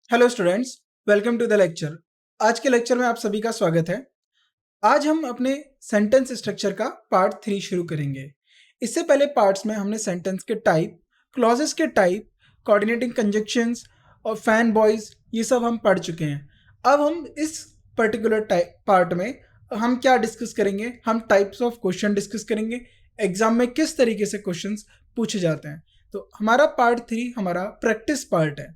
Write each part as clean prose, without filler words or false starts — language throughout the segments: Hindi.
Hello students, welcome to the lecture. आज के लेक्चर में आप सभी का स्वागत है। आज हम अपने सेंटेंस स्ट्रक्चर का पार्ट 3 शुरू करेंगे। इससे पहले पार्ट्स में हमने सेंटेंस के टाइप, क्लॉजेस के टाइप, कोऑर्डिनेटिंग कंजक्शंस और फैन बॉयज ये सब हम पढ़ चुके हैं। अब हम इस पर्टिकुलर टाइप पार्ट में हम क्या डिस्कस करेंगे, हम टाइप्स ऑफ क्वेश्चन डिस्कस करेंगे, एग्जाम में किस तरीके से क्वेश्चंस पूछे जाते हैं। तो हमारा पार्ट 3 हमारा प्रैक्टिस पार्ट है।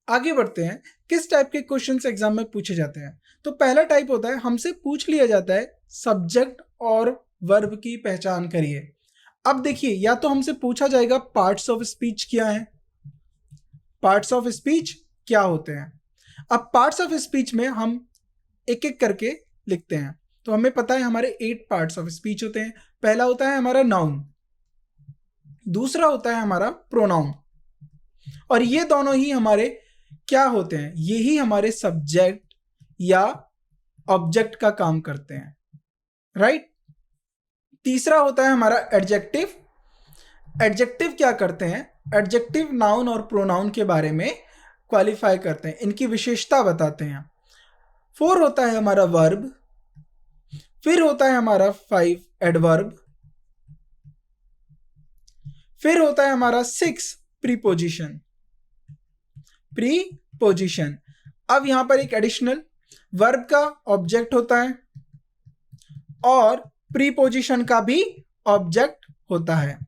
आगे बढ़ते हैं, किस टाइप के क्वेश्चंस एग्जाम में पूछे जाते हैं। तो पहला टाइप होता है, हमसे पूछ लिया जाता है सब्जेक्ट और वर्ब की पहचान करिए। अब देखिए, या तो हमसे पूछा जाएगा पार्ट्स ऑफ स्पीच क्या है, पार्ट्स ऑफ स्पीच क्या होते हैं। अब पार्ट्स ऑफ स्पीच में हम एक एक करके लिखते हैं। तो हमें पता है हमारे 8 पार्ट्स ऑफ स्पीच होते हैं। पहला होता है हमारा नाउन, दूसरा होता है हमारा प्रोनाउन, और ये दोनों ही हमारे क्या होते हैं, यही हमारे सब्जेक्ट या ऑब्जेक्ट का काम करते हैं, राइट। तीसरा होता है हमारा एडजेक्टिव। एडजेक्टिव क्या करते हैं, एडजेक्टिव नाउन और प्रोनाउन के बारे में क्वालिफाई करते हैं, इनकी विशेषता बताते हैं। 4 होता है हमारा वर्ब, फिर होता है हमारा 5 एडवर्ब, फिर होता है हमारा 6 प्रीपोजिशन। प्रीपोजिशन, अब यहां पर एक एडिशनल वर्ब का ऑब्जेक्ट होता है और प्रीपोजिशन का भी ऑब्जेक्ट होता है।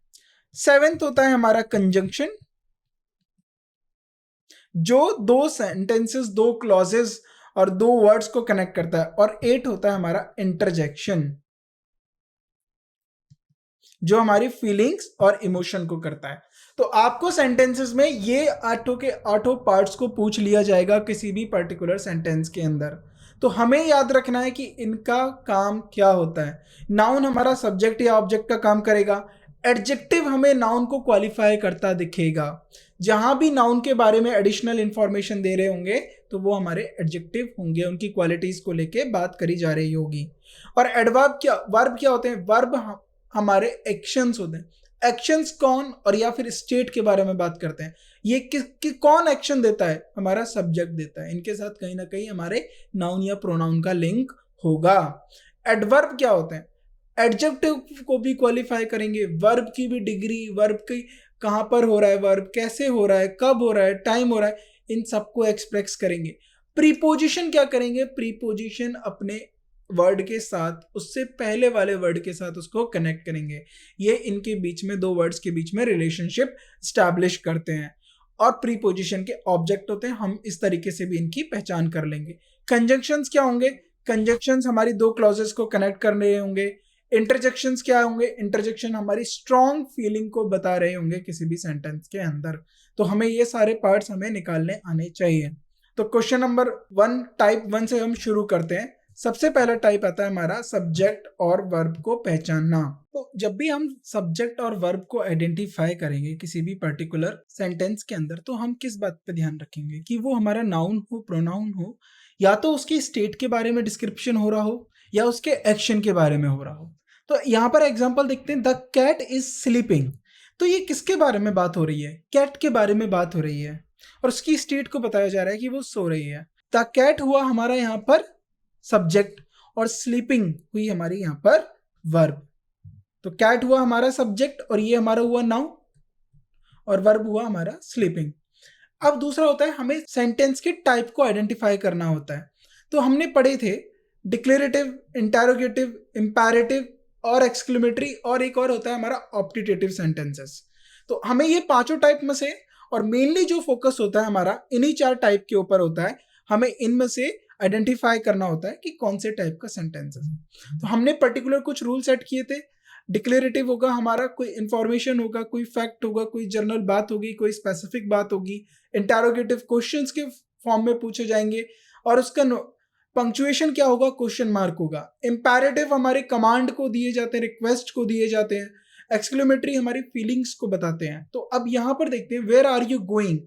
7th होता है हमारा कंजंक्शन, जो 2 सेंटेंसेस, 2 क्लॉजेस और 2 वर्ड्स को कनेक्ट करता है। और 8 होता है हमारा इंटरजेक्शन, जो हमारी फीलिंग्स और इमोशन को करता है। तो आपको सेंटेंसेस में ये 8 के 8 पार्ट्स को पूछ लिया जाएगा किसी भी पर्टिकुलर सेंटेंस के अंदर। तो हमें याद रखना है कि इनका काम क्या होता है। नाउन हमारा सब्जेक्ट या ऑब्जेक्ट का काम करेगा। एडजेक्टिव हमें नाउन को क्वालिफाई करता दिखेगा। जहां भी नाउन के बारे में एडिशनल इंफॉर्मेशन दे रहे होंगे तो वो हमारे एडजेक्टिव होंगे, उनकी क्वालिटीज को लेके बात करी जा रही होगी। और एडवर्ब क्या, वर्ब क्या होते हैं, वर्ब हमारे एक्शंस होते हैं। एक्शंस कौन, और या फिर स्टेट के बारे में बात करते हैं। ये कौन एक्शन देता है, हमारा सब्जेक्ट देता है। इनके साथ कहीं ना कहीं हमारे नाउन या प्रोनाउन का लिंक होगा। एडवर्ब क्या होते हैं, एडजेक्टिव को भी क्वालिफाई करेंगे, वर्ब की भी डिग्री, वर्ब की कहां पर हो रहा है, वर्ब कैसे हो रहा है, कब हो रहा है, टाइम हो रहा है, इन सबको एक्सप्रेस करेंगे। प्रीपोजिशन क्या करेंगे, प्रीपोजिशन अपने वर्ड के साथ, उससे पहले वाले वर्ड के साथ उसको कनेक्ट करेंगे। ये इनके बीच में, 2 वर्ड्स के बीच में रिलेशनशिप स्टैब्लिश करते हैं। और प्रीपोजिशन के ऑब्जेक्ट होते हैं, हम इस तरीके से भी इनकी पहचान कर लेंगे। कंजंक्शंस क्या होंगे, कंजंक्शंस हमारी 2 क्लॉजेस को कनेक्ट कर रहे होंगे। इंटरजेक्शंस क्या होंगे, इंटरजेक्शन हमारी स्ट्रॉन्ग फीलिंग को बता रहे होंगे किसी भी सेंटेंस के अंदर। तो हमें ये सारे पार्ट्स हमें निकालने आने चाहिए। तो क्वेश्चन नंबर 1, टाइप 1 से हम शुरू करते हैं। सबसे पहला टाइप आता है हमारा सब्जेक्ट और वर्ब को पहचानना। तो जब भी हम सब्जेक्ट और वर्ब को आइडेंटिफाई करेंगे किसी भी पर्टिकुलर सेंटेंस के अंदर, तो हम किस बात पे ध्यान रखेंगे कि वो हमारा नाउन हो, प्रोनाउन हो, या तो उसकी स्टेट के बारे में डिस्क्रिप्शन हो रहा हो, या उसके एक्शन के बारे में हो रहा हो। तो यहाँ पर एग्जाम्पल देखते हैं, द कैट इज स्लीपिंग। तो ये किसके बारे में बात हो रही है, कैट के बारे में बात हो रही है, और उसकी स्टेट को बताया जा रहा है कि वो सो रही है। द कैट हुआ हमारा यहाँ पर सब्जेक्ट, और स्लीपिंग हुई हमारी यहाँ पर वर्ब। तो कैट हुआ हमारा सब्जेक्ट, और ये हमारा हुआ नाउन, और वर्ब हुआ हमारा स्लीपिंग। अब दूसरा होता है, हमें सेंटेंस के टाइप को आइडेंटिफाई करना होता है। तो हमने पढ़े थे डिक्लेरेटिव, इंटरोगेटिव, इंपैरेटिव और एक्सक्लेमेटरी, और एक और होता है हमारा ऑप्टिटेटिव सेंटेंसेस। तो हमें ये 5 टाइप में से, और मेनली जो फोकस होता है हमारा इन्हीं 4 टाइप के ऊपर होता है। हमें इनमें से आइडेंटिफाई करना होता है कि कौन से टाइप का सेंटेंसेस है। तो हमने पर्टिकुलर कुछ रूल सेट किए थे। डिक्लेरेटिव होगा हमारा, कोई इंफॉर्मेशन होगा, कोई फैक्ट होगा, कोई जनरल बात होगी, कोई स्पेसिफिक बात होगी। इंटरोगेटिव क्वेश्चंस के फॉर्म में पूछे जाएंगे, और उसका पंक्चुएशन क्या होगा, क्वेश्चन मार्क होगा। इंपैरेटिव हमारे कमांड को दिए जाते हैं, रिक्वेस्ट को दिए जाते हैं। एक्सक्लेमेटरी हमारी फीलिंग्स को बताते हैं। तो अब यहां पर देखते हैं, वेयर आर यू गोइंग।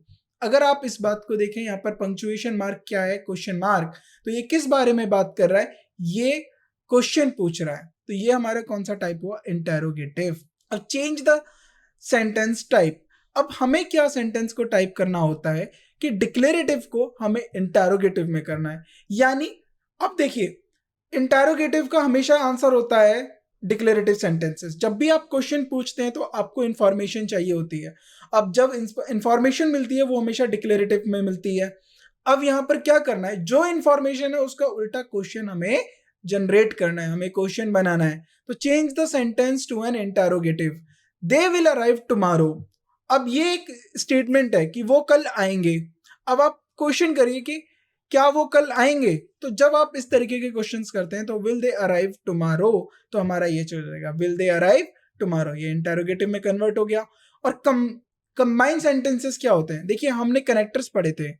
अगर आप इस बात को देखें, यहाँ पर पंक्चुएशन मार्क क्या है, क्वेश्चन मार्क, तो ये किस बारे में बात कर रहा है, ये क्वेश्चन पूछ रहा है। तो ये हमारा कौन सा टाइप हुआ, इंटरोगेटिव। अब चेंज द सेंटेंस टाइप। अब हमें क्या सेंटेंस को टाइप करना होता है कि डिक्लेरेटिव को हमें इंटरोगेटिव में करना है। यानी अब देखिए, इंटरोगेटिव का हमेशा आंसर होता है डिक्लेरेटिव सेंटेंसेस। जब भी आप क्वेश्चन पूछते हैं तो आपको इंफॉर्मेशन चाहिए होती है। अब जब इंफॉर्मेशन मिलती है वो हमेशा डिक्लेरेटिव में मिलती है। अब यहां पर क्या करना है, जो इंफॉर्मेशन है उसका उल्टा क्वेश्चन हमें जनरेट करना है, हमें क्वेश्चन बनाना है। तो change the sentence to an interrogative. They will arrive tomorrow. अब ये एक स्टेटमेंट है कि वो कल आएंगे। अब आप क्वेश्चन करिए कि क्या वो कल आएंगे। तो जब आप इस तरीके के क्वेश्चंस करते हैं तो विल दे अराइव टुमारो, तो हमारा ये चल जाएगा विल दे अराइव टुमारो, ये इंटरोगेटिव में कन्वर्ट हो गया। और कंबाइन सेंटेंसेस क्या होते हैं, देखिए हमने कनेक्टर्स पढ़े थे।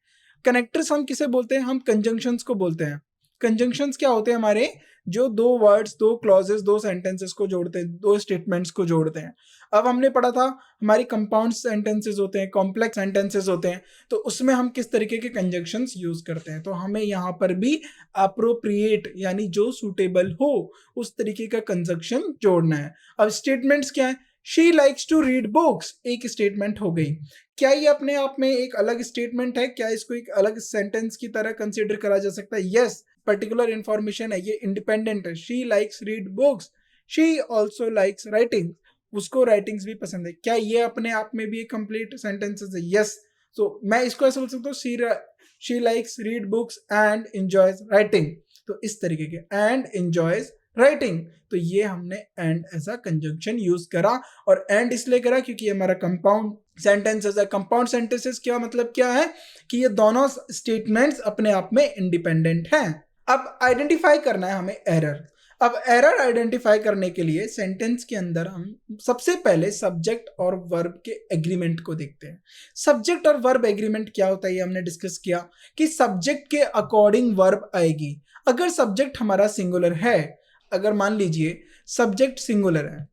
कनेक्टर्स हम किसे बोलते हैं, हम कंजंक्शंस को बोलते हैं। कंजंक्शंस क्या होते हैं, हमारे जो दो वर्ड्स, दो क्लॉजेस, दो सेंटेंसेस को जोड़ते हैं, दो स्टेटमेंट्स को जोड़ते हैं। अब हमने पढ़ा था हमारी कंपाउंड सेंटेंसेस होते हैं, कॉम्प्लेक्स सेंटेंसेस होते हैं, तो उसमें हम किस तरीके के कंजंक्शंस यूज करते हैं। तो हमें यहाँ पर भी अप्रोप्रिएट यानी जो सूटेबल हो उस तरीके का कंजंक्शन जोड़ना है। अब स्टेटमेंट्स क्या है, she likes to read books एक स्टेटमेंट हो गई। क्या ये अपने आप में एक अलग स्टेटमेंट है, क्या इसको एक अलग सेंटेंस की तरह कंसीडर करा जा सकता है? यस, पर्टिकुलर इंफॉर्मेशन है, ये इंडिपेंडेंट है। She likes read books, she also likes writing, उसको राइटिंग्स भी पसंद है। क्या ये अपने आप में भी एक कंप्लीट सेंटेंसेस है? यस। सो मैं इसको ऐसे बोल सकता हूँ, she likes read books and enjoys writing. तो इस तरीके के एंड एंजॉयज राइटिंग, तो ये हमने and as a conjunction use करा। और एंड इसलिए करा क्योंकि हमारा कंपाउंड सेंटेंसेस है। कंपाउंड सेंटेंसेस क्या मतलब क्या है कि ये दोनों स्टेटमेंट्स अपने आप में इंडिपेंडेंट हैं। अब आइडेंटिफाई करना है हमें एरर। अब एरर आइडेंटिफाई करने के लिए सेंटेंस के अंदर हम सबसे पहले सब्जेक्ट और वर्ब के एग्रीमेंट को देखते हैं। सब्जेक्ट और वर्ब एग्रीमेंट क्या होता है ये हमने डिस्कस किया कि सब्जेक्ट के अकॉर्डिंग वर्ब आएगी। अगर सब्जेक्ट हमारा सिंगुलर है, अगर मान लीजिए सब्जेक्ट सिंगुलर है,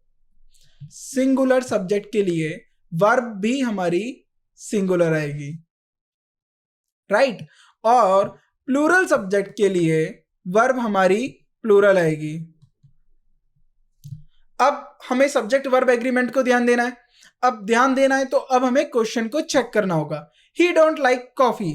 सिंगुलर सब्जेक्ट के लिए वर्ब भी हमारी सिंगुलर आएगी, राइट। और प्लूरल सब्जेक्ट के लिए वर्ब हमारी प्लूरल आएगी। अब हमें सब्जेक्ट वर्ब एग्रीमेंट को ध्यान देना है। अब ध्यान देना है तो अब हमें क्वेश्चन को चेक करना होगा। ही डोंट लाइक कॉफी।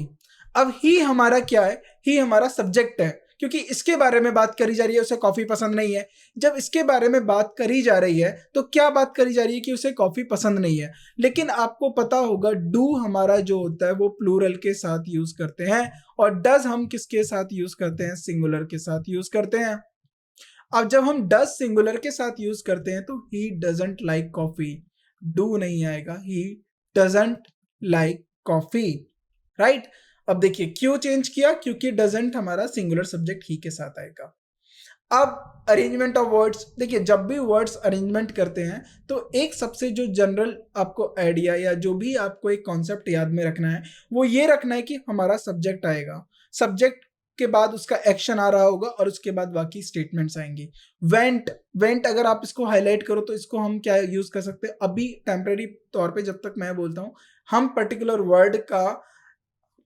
अब ही हमारा क्या है, ही हमारा सब्जेक्ट है, क्योंकि इसके बारे में बात करी जा रही है, उसे कॉफी पसंद नहीं है। जब इसके बारे में बात करी जा रही है तो क्या बात करी जा रही है कि उसे कॉफी पसंद नहीं है। लेकिन आपको पता होगा डू हमारा जो होता है वो प्लूरल के साथ यूज करते हैं, और डज हम किसके साथ यूज करते हैं, सिंगुलर के साथ यूज करते हैं। अब जब हम डज सिंगुलर के साथ यूज करते हैं तो he doesn't like coffee, do नहीं आएगा, he doesn't like coffee, right. अब देखिए क्यों चेंज किया, क्योंकि डजंट हमारा सिंगुलर सब्जेक्ट ही के साथ आएगा। अब अरेंजमेंट ऑफ वर्ड्स, देखिए जब भी वर्ड्स अरेंजमेंट करते हैं तो एक सबसे जो जनरल आपको आइडिया या जो भी आपको एक कॉन्सेप्ट याद में रखना है वो ये रखना है कि हमारा सब्जेक्ट आएगा, सब्जेक्ट के बाद उसका एक्शन आ रहा होगा और उसके बाद बाकी स्टेटमेंट्स आएंगी। वेंट, वेंट अगर आप इसको हाईलाइट करो तो इसको हम क्या यूज कर सकते हैं, अभी टेम्परेरी तौर पे जब तक मैं बोलता हूँ हम पर्टिकुलर वर्ड का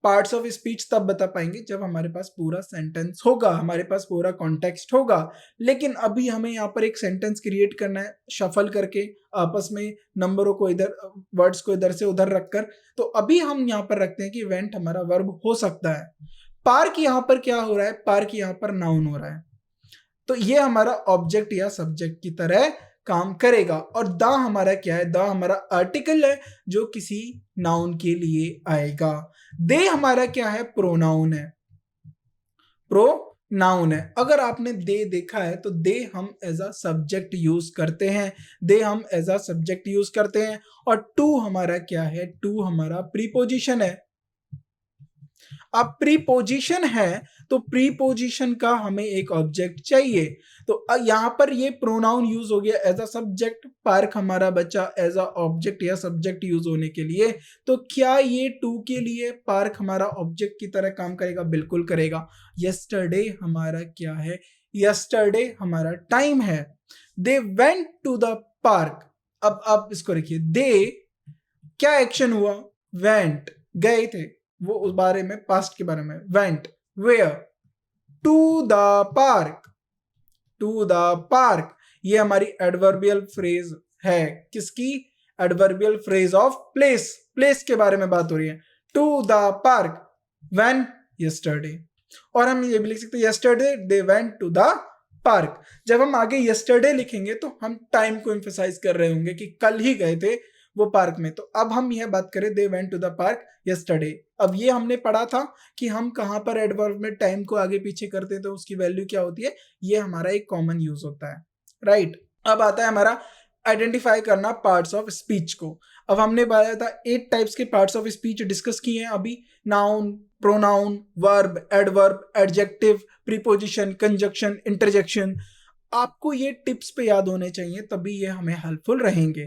पार्ट्स ऑफ स्पीच तब बता पाएंगे जब हमारे पास पूरा सेंटेंस होगा, हमारे पास पूरा कॉन्टेक्स्ट होगा। लेकिन अभी हमें यहाँ पर एक सेंटेंस क्रिएट करना है शफल करके, आपस में नंबरों को इधर, वर्ड्स को इधर से उधर रखकर। तो अभी हम यहाँ पर रखते हैं कि वेंट हमारा वर्ब हो सकता है। पार्क यहाँ पर क्या हो रहा है, पार्क यहाँ पर नाउन हो रहा है, तो ये हमारा ऑब्जेक्ट या सब्जेक्ट की तरह काम करेगा। और द हमारा क्या है, द हमारा आर्टिकल है जो किसी नाउन के लिए आएगा। दे हमारा क्या है, प्रोनाउन है, प्रोनाउन है। अगर आपने दे देखा है तो दे हम एज अ सब्जेक्ट यूज करते हैं, दे हम एज अ सब्जेक्ट यूज करते हैं। और टू हमारा क्या है, टू हमारा प्रीपोजिशन है। अब प्रीपोजिशन है तो प्रीपोजिशन का हमें एक ऑब्जेक्ट चाहिए। तो यहां पर ये प्रोनाउन यूज हो गया एज अ सब्जेक्ट, पार्क हमारा बच्चा एज अ ऑब्जेक्ट या सब्जेक्ट यूज होने के लिए। तो क्या ये टू के लिए पार्क हमारा ऑब्जेक्ट की तरह काम करेगा? बिल्कुल करेगा। यस्टरडे हमारा क्या है, यस्टरडे हमारा टाइम है। They went to the park, अब आप इसको रखिए, दे क्या एक्शन हुआ, वेंट गए थे, वो उस बारे में पास्ट के बारे में, went where, to the park, to the park. ये हमारी एडवर्बियल फ्रेज है, किसकी, adverbial phrase of place, place के बारे में बात हो रही है। To the park when yesterday. और हम ये भी लिख सकते हैं yesterday they went to the park. जब हम आगे यस्टरडे लिखेंगे तो हम टाइम को एम्फसाइज कर रहे होंगे कि कल ही गए थे वो पार्क में। तो अब हम यह बात करें they went to the park yesterday. अब ये हमने पढ़ा था कि हम कहां पर एडवर्ब में टाइम को आगे पीछे करते हैं तो उसकी वैल्यू क्या होती है, ये हमारा एक कॉमन यूज होता है, राइट। अब आता है हमारा आइडेंटिफाई करना पार्ट्स ऑफ स्पीच को। अब हमने बताया था 8 टाइप्स के पार्ट्स ऑफ स्पीच डिस्कस किए हैं अभी, noun, pronoun, verb, adverb, adjective, preposition, conjunction, interjection. आपको ये टिप्स पे याद होने चाहिए तभी ये हमें हेल्पफुल रहेंगे।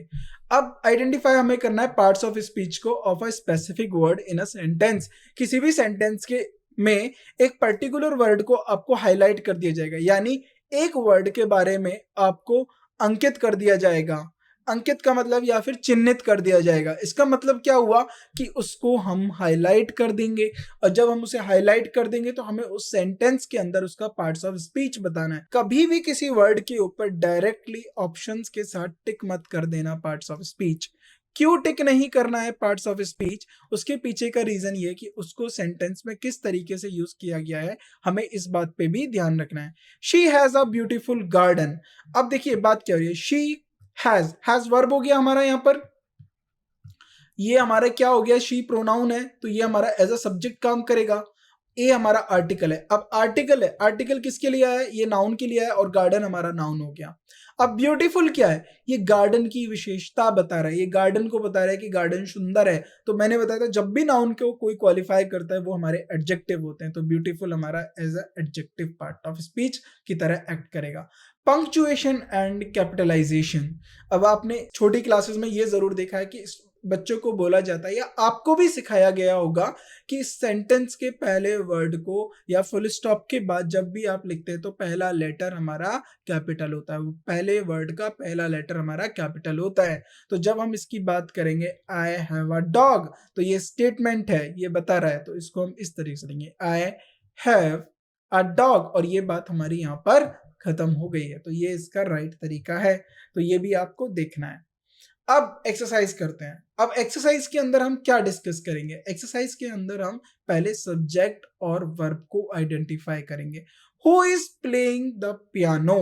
अब आइडेंटिफाई हमें करना है पार्ट्स ऑफ स्पीच को of a specific word in a sentence. किसी भी सेंटेंस के में एक पर्टिकुलर वर्ड को आपको हाईलाइट कर दिया जाएगा, यानी एक वर्ड के बारे में आपको अंकित कर दिया जाएगा। अंकित का मतलब या फिर चिन्हित कर दिया जाएगा। इसका मतलब क्या हुआ कि उसको हम हाईलाइट कर देंगे, और जब हम उसे हाईलाइट कर देंगे तो हमें उस सेंटेंस के अंदर उसका पार्ट्स ऑफ स्पीच बताना है। कभी भी किसी वर्ड के ऊपर डायरेक्टली ऑप्शंस के साथ टिक मत कर देना पार्ट्स ऑफ स्पीच। क्यों टिक नहीं करना है पार्ट्स ऑफ स्पीच, उसके पीछे का रीजन ये कि उसको सेंटेंस में किस तरीके से यूज किया गया है, हमें इस बात पे भी ध्यान रखना है। She has a beautiful garden. अब देखिए बात क्या हो रही है, शी हैज वर्ब हो गया हमारा, यहां पर ये हमारा क्या हो गया, शी प्रोनाउन है तो ये हमारा एज अ सब्जेक्ट काम करेगा। ए हमारा आर्टिकल है। अब आर्टिकल है, आर्टिकल किसके लिए है, ये नाउन के लिए है, और गार्डन हमारा नाउन हो गया। अब ब्यूटीफुल क्या है, ये गार्डन की विशेषता बता रहा है, ये गार्डन को बता रहा है कि गार्डन सुंदर है। तो मैंने बताया था जब भी नाउन को कोई क्वालिफाई करता है वो हमारे एडजेक्टिव होते हैं, तो ब्यूटीफुल हमारा as a adjective part of speech की तरह एक्ट करेगा। Punctuation and capitalisation. अब आपने छोटी क्लासेस में ये जरूर देखा है कि बच्चों को बोला जाता है या आपको भी सिखाया गया होगा कि सेंटेंस के पहले वर्ड को या फुल स्टॉप के बाद जब भी आप लिखते हैं तो पहला लेटर हमारा कैपिटल होता है। पहले वर्ड का पहला लेटर हमारा कैपिटल होता है। तो जब हम इसकी बात करेंगे आई हैव अ डॉग, तो ये स्टेटमेंट है, ये बता रहा है, तो इसको हम इस तरीके से लेंगे आई हैव अ डॉग, और ये बात हमारी यहाँ पर खत्म हो गई है। तो ये इसका राइट तरीका है, तो ये भी आपको देखना है। अब एक्सरसाइज करते हैं। अब एक्सरसाइज के अंदर हम क्या डिस्कस करेंगे, एक्सरसाइज के अंदर हम पहले सब्जेक्ट और वर्ब को आइडेंटिफाई करेंगे। Who is playing the piano.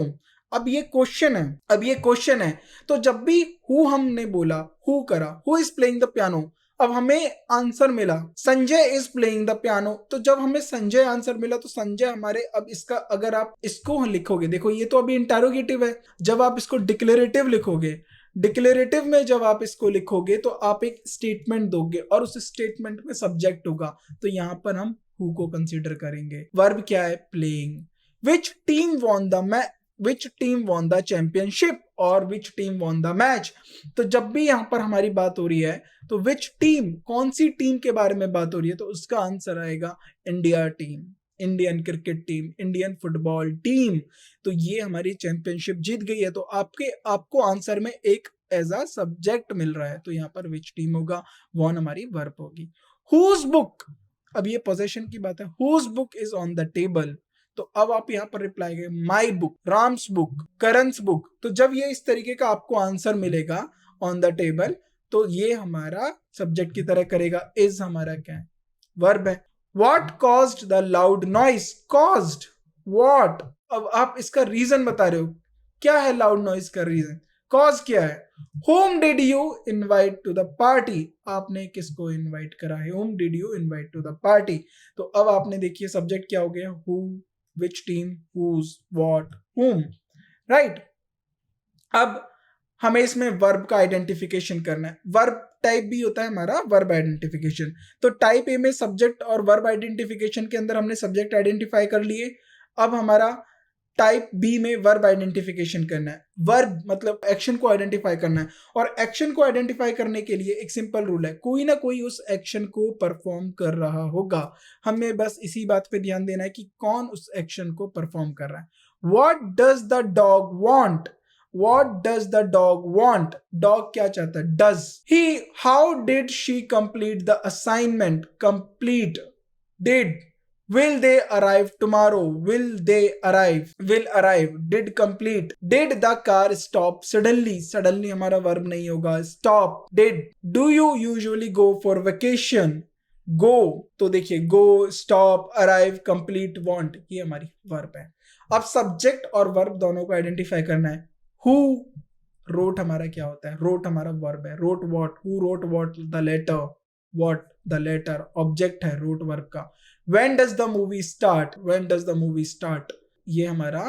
अब ये क्वेश्चन है, तो जब भी हु हमने बोला, हु करा, who is playing the piano, अब हमें आंसर मिला Sanjay is playing the piano. तो जब हमें संजय आंसर मिला तो संजय हमारे, अब इसका अगर आप इसको लिखोगे, देखो ये तो अभी इंटेरोगेटिव है, जब आप इसको डिक्लेरेटिव लिखोगे, डिक्लेरेटिव में जब आप इसको लिखोगे तो आप एक स्टेटमेंट दोगे और उस स्टेटमेंट में सब्जेक्ट होगा, तो यहां पर हम हु को कंसीडर करेंगे। वर्ब क्या है, playing. Which team won the championship और which team won the match. तो जब भी यहां पर हमारी बात हो रही है तो विच टीम, कौन सी टीम के बारे में बात हो रही है, तो उसका आंसर आएगा India team, Indian cricket team, Indian football team. तो ये हमारी चैंपियनशिप जीत गई है, तो आपको आंसर में एक एज अ सब्जेक्ट मिल रहा है, तो यहाँ पर विच टीम होगा, वॉन हमारी वर्ब होगी। हुज बुक, अब ये पोजेशन की बात है, whose book is on the table, तो अब आप यहाँ पर रिप्लाई करेंगे my book, Ram's book, Karan's book. तो जब ये इस तरीके का आपको आंसर मिलेगा ऑन द टेबल, तो ये हमारा सब्जेक्ट की तरह करेगा। इज हमारा क्या है, वर्ब है। What caused the loud noise? Caused what? अब आप इसका रीजन बता रहे हो, क्या है लाउड नॉइज का रीजन, कॉज क्या है। Whom did you invite to the party? आपने किसको इनवाइट करा है, Whom did you invite to the party? तो अब आपने देखिए सब्जेक्ट क्या हो गया, who, which team, whose, what, whom, right. अब हमें इसमें वर्ब का आइडेंटिफिकेशन करना है। वर्ब टाइप भी होता है हमारा वर्ब आइडेंटिफिकेशन। तो टाइप ए में सब्जेक्ट और वर्ब आइडेंटिफिकेशन के अंदर हमने सब्जेक्ट आइडेंटिफाई कर लिए। अब हमारा टाइप बी में वर्ब आइडेंटिफिकेशन करना है। वर्ब मतलब एक्शन को आइडेंटिफाई करना है, और एक्शन को आइडेंटिफाई करने के लिए एक सिंपल रूल है, कोई ना कोई उस एक्शन को परफॉर्म कर रहा होगा। हमें बस इसी बात पे ध्यान देना है कि कौन उस एक्शन को परफॉर्म कर रहा है। What does the dog want, What does the dog want? Dog क्या चाहता है, does he, how did she complete the assignment? Complete, did, will they arrive tomorrow? Will they arrive, will arrive, did complete, did the car stop suddenly? Suddenly हमारा verb नहीं होगा, stop, did, do you usually go for vacation? गो, तो देखिए गो, स्टॉप, अराइव, कंप्लीट, वांट, ये हमारी वर्ब है। अब सब्जेक्ट और वर्ब दोनों को आइडेंटिफाई करना है। हु रोट हमारा क्या होता है, रोट हमारा वर्ब है। Wrote what, who wrote what the letter, what the letter object है रोट वर्ब का। When does the movie start, when does the movie start, ये हमारा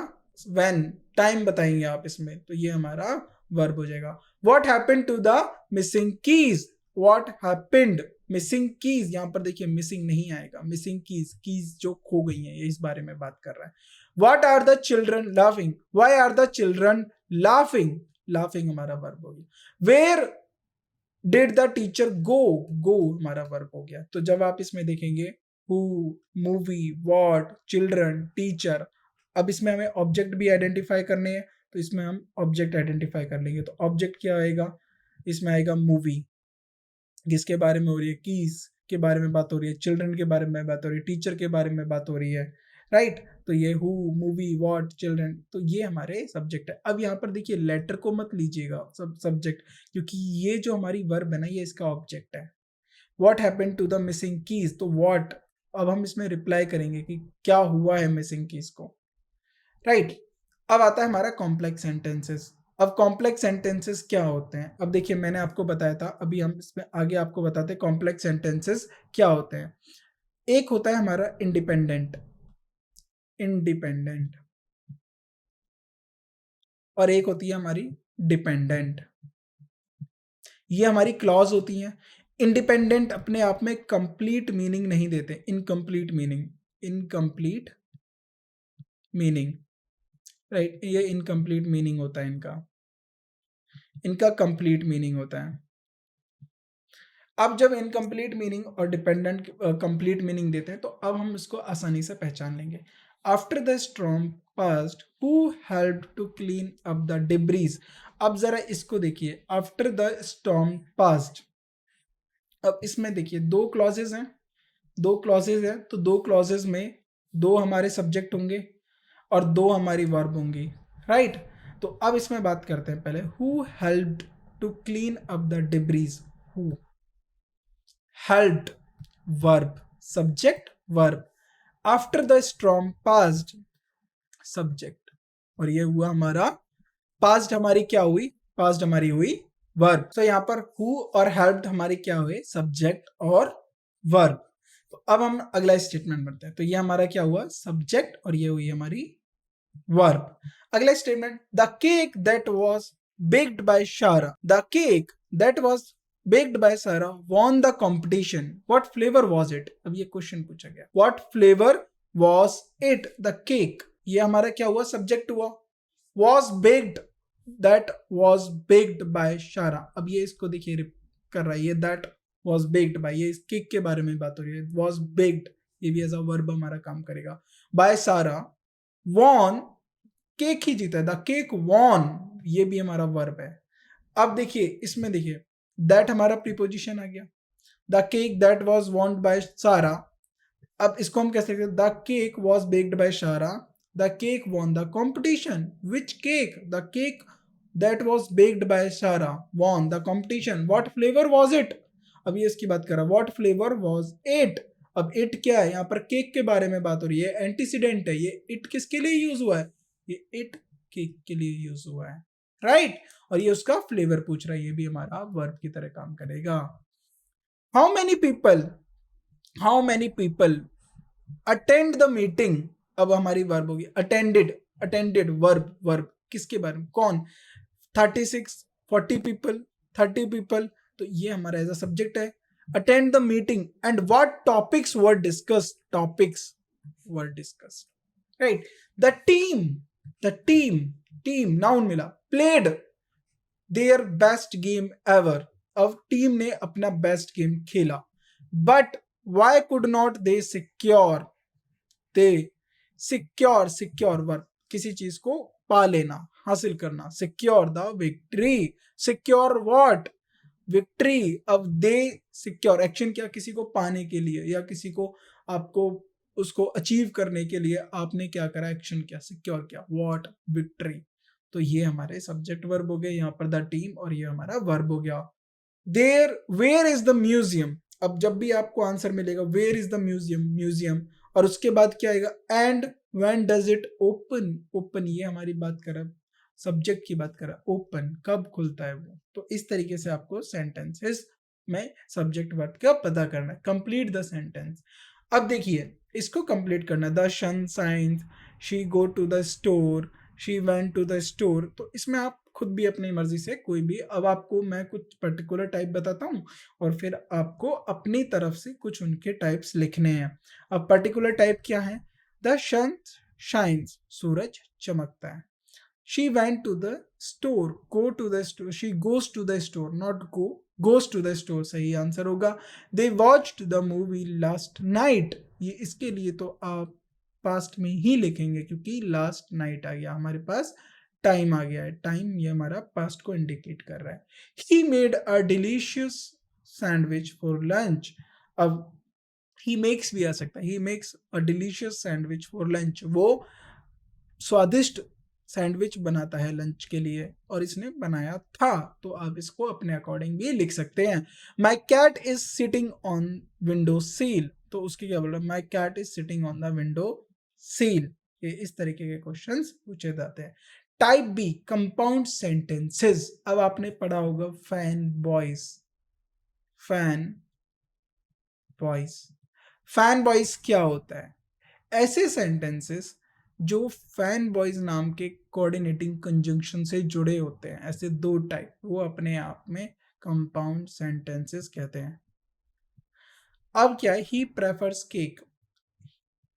व्हेन टाइम बताएंगे आप इसमें, तो ये हमारा वर्ब हो जाएगा। What happened to the missing keys, what happened, missing keys, यहां पर देखिए मिसिंग नहीं आएगा, मिसिंग कीज, कीज जो खो गई हैं, ये इस बारे में बात कर रहा है। What are the children laughing, why are the children laughing, laughing हमारा वर्ब हो गया। Where did the teacher go, go हमारा वर्ब हो गया। तो जब आप इसमें देखेंगे who, movie, what, children, teacher, अब इसमें हमें ऑब्जेक्ट भी आइडेंटिफाई करने हैं, तो इसमें हम ऑब्जेक्ट आइडेंटिफाई कर लेंगे। तो ऑब्जेक्ट क्या आएगा, इसमें आएगा मूवी, किसके बारे में हो रही है, कीज के बारे में बात हो रही है, चिल्ड्रन के बारे में बात हो रही है, टीचर के बारे में बात हो रही है, राइट। तो ये हु, मूवी, व्हाट, चिल्ड्रन, तो ये हमारे सब्जेक्ट है। अब यहाँ पर देखिए लेटर को मत लीजिएगा सब्जेक्ट, क्योंकि ये जो हमारी वर्ब है ना, ये इसका ऑब्जेक्ट है। What happened to the missing keys, तो व्हाट, अब हम इसमें रिप्लाई करेंगे कि क्या हुआ है मिसिंग कीज को, राइट। अब आता है हमारा कॉम्प्लेक्स सेंटेंसेस। अब कॉम्प्लेक्स सेंटेंसेस क्या होते हैं, अब देखिए मैंने आपको बताया था, अभी हम इसमें आगे आपको बताते हैं कॉम्प्लेक्स सेंटेंसेस क्या होते हैं। एक होता है हमारा इंडिपेंडेंट, इंडिपेंडेंट, और एक होती है हमारी डिपेंडेंट। ये हमारी क्लॉज होती हैं। इंडिपेंडेंट अपने आप में कंप्लीट मीनिंग नहीं देते, incomplete meaning, incomplete meaning, right, ये इनकम्प्लीट मीनिंग होता है इनका, इनका कंप्लीट मीनिंग होता है। अब जब इनकम्प्लीट मीनिंग और डिपेंडेंट कंप्लीट मीनिंग देते हैं, तो अब हम इसको आसानी से पहचान लेंगे। After the storm passed who help to clean up the debris, अब जरा इसको देखिए, आफ्टर द स्टॉर्म पास्ट, अब इसमें देखिए दो क्लॉजेज हैं, दो क्लॉजेज हैं, तो दो क्लॉजेज में दो हमारे सब्जेक्ट होंगे और दो हमारी वर्ब होंगी, राइट। तो अब इसमें बात करते हैं पहले, who helped to clean up the debris, who helped, verb, subject, verb, after the storm passed, subject, और ये हुआ हमारा past, हमारी क्या हुई, past हमारी हुई verb। तो यहाँ पर who और helped हमारी क्या हुए, subject और verb। तो अब हम अगला स्टेटमेंट पढ़ते हैं। तो ये हमारा क्या हुआ, सब्जेक्ट, और ये हुई हमारी वर्ब। अगला statement, the cake that was baked by Sarah, the cake that was baked by Sarah won the competition. What flavor was it? अब ये क्वेश्चन पूछा गया, what flavor was it? The cake, ये हमारा क्या हुआ, सब्जेक्ट हुआ। was baked, that was baked by Sarah, अब ये इसको देखिए कर रहा है, ये that was baked by, ये इस केक के बारे में बात हो रही है। was baked, ये भी एज अ वर्ब हमारा काम करेगा। by Sarah, won, केक ही जीता है, द केक won, ये भी हमारा वर्ब है। अब देखिए इसमें देखिए दैट हमारा प्रीपोजिशन आ गया, the cake that was want by Sarah. अब इसको हम कह सकते हैं, the cake was baked by Sarah, the cake won the competition. Which cake, the cake that was baked by Sarah won the competition. What flavour was it, अब ये इसकी बात कर रहा है, व्हाट फ्लेवर वॉज इट। अब इट क्या है, यहाँ पर केक के बारे में बात हो रही है, एंटीसीडेंट है, ये इट किसके लिए यूज हुआ है, ये इट केक के लिए यूज हुआ है, राइट। और ये उसका फ्लेवर पूछ रहा है, ये भी हमारा वर्ब की तरह काम करेगा। How many people, how many people attend the meeting, अब हमारी वर्ब होगी अटेंडेड, अटेंडेड वर्ब, वर्ब किसके बारे में, कौन, 36, 40 पीपल, 30 पीपल, तो ये हमारा एज अ सब्जेक्ट है। Attend the meeting and what topics were discussed, topics were discussed, right. The team, the team, team noun मिला, played their best game ever, अब टीम ने अपना बेस्ट गेम खेला। But why could not they secure, they secure, secure verb, किसी चीज को पा लेना, हासिल करना, secure the victory, secure what, victory. अब दे सिक्योर एक्शन क्या, किसी को पाने के लिए या किसी को आपको उसको अचीव करने के लिए आपने क्या करा, एक्शन क्या, सिक्योर क्या, व्हाट, विक्ट्री। तो ये हमारे सब्जेक्ट वर्ब हो गए यहाँ पर द टीम, और ये हमारा वर्ब हो गया। There, where is the museum, अब जब भी आपको आंसर मिलेगा where is the museum, museum, और उसके बाद क्या आएगा, and when does it open, open ये हमारी बात कर रहा है, सब्जेक्ट की बात कर रहा है, ओपन कब खुलता है वो। तो इस तरीके से आपको सेंटेंसेस में सब्जेक्ट वर्ब का पता करना है। Complete the sentence. अब देखिए इसको कंप्लीट करना, the sun shines, she go to the store, she went to the store. तो इसमें आप खुद भी अपनी मर्जी से कोई भी, अब आपको मैं कुछ पर्टिकुलर टाइप बताता हूँ और फिर आपको अपनी तरफ से कुछ उनके टाइप्स लिखने हैं। अब पर्टिकुलर टाइप क्या है, द सन शाइन्स, सूरज चमकता है। She went to the store, go to the store, she goes to the store, not go, goes to the store सही आंसर होगा। They watched the movie last night, ये इसके लिए तो आप पास्ट में ही लिखेंगे क्योंकि लास्ट नाइट आ गया हमारे पास, टाइम आ गया है, टाइम ये हमारा पास्ट को इंडिकेट कर रहा है। He made a delicious sandwich for lunch. अब ही मेक्स भी आ सकता है, he makes a delicious sandwich for lunch, वो स्वादिष्ट सैंडविच बनाता है लंच के लिए और इसने बनाया था। तो आप इसको अपने अकॉर्डिंग भी लिख सकते हैं। My cat is sitting on window sill, तो उसकी क्या बोल रहा है, my cat is sitting on the window sill. ये इस तरीके के क्वेश्चंस पूछे जाते हैं। Type B, compound sentences. अब आपने पढ़ा होगा fan boys, fan boys, fan boys क्या होता है, ऐसे सेंटेंसेस जो फैन बॉयज नाम के कोऑर्डिनेटिंग कंजंक्शन से जुड़े होते हैं, ऐसे दो टाइप, वो अपने आप में कंपाउंड सेंटेंसेस कहते हैं। अब क्या है, ही prefers cake,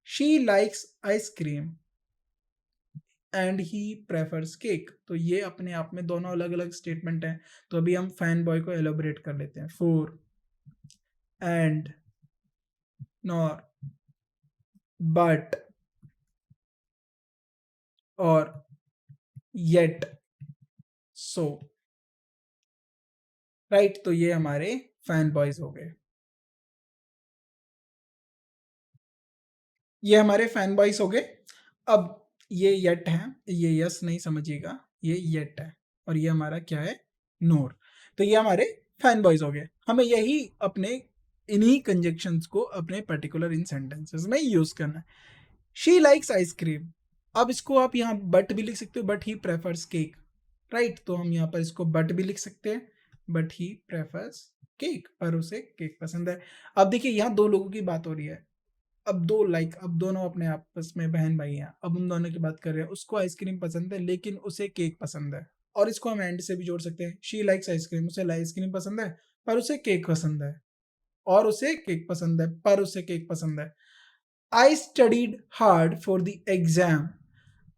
she likes ice cream and he prefers cake. तो ये अपने आप में दोनों अलग अलग स्टेटमेंट हैं। तो अभी हम फैन बॉय को एलोबरेट कर लेते हैं। फोर एंड, नॉर, बट, और, येट, सो, राइट। तो ये हमारे फैन बॉयज हो गए, ये हमारे फैन बॉयज हो गए। अब ये येट है, ये यस नहीं समझिएगा, ये येट है और ये हमारा क्या है, नोर। तो ये हमारे फैन बॉयज हो गए। हमें यही अपने इन्हीं कंजक्शंस को अपने पर्टिकुलर इन सेंटेंसेस में यूज करना है। शी लाइक्स आइसक्रीम, अब इसको आप यहाँ बट भी लिख सकते हो, but he prefers cake, right. तो हम यहाँ पर इसको बट भी लिख सकते हैं, बट ही प्रेफर्स केक, पर उसे केक पसंद है। अब देखिए यहाँ दो लोगों की बात हो रही है, अब दो लाइक, अब दोनों अपने आपस में बहन भाई हैं, अब उन दोनों की बात कर रहे हैं, उसको आइसक्रीम पसंद है लेकिन उसे केक पसंद है। और इसको हम एंड से भी जोड़ सकते हैं, शी लाइक्स आइसक्रीम, उसे आइसक्रीम पसंद है पर उसे केक पसंद है, और उसे केक पसंद है पर उसे केक पसंद है। I studied hard for the exam,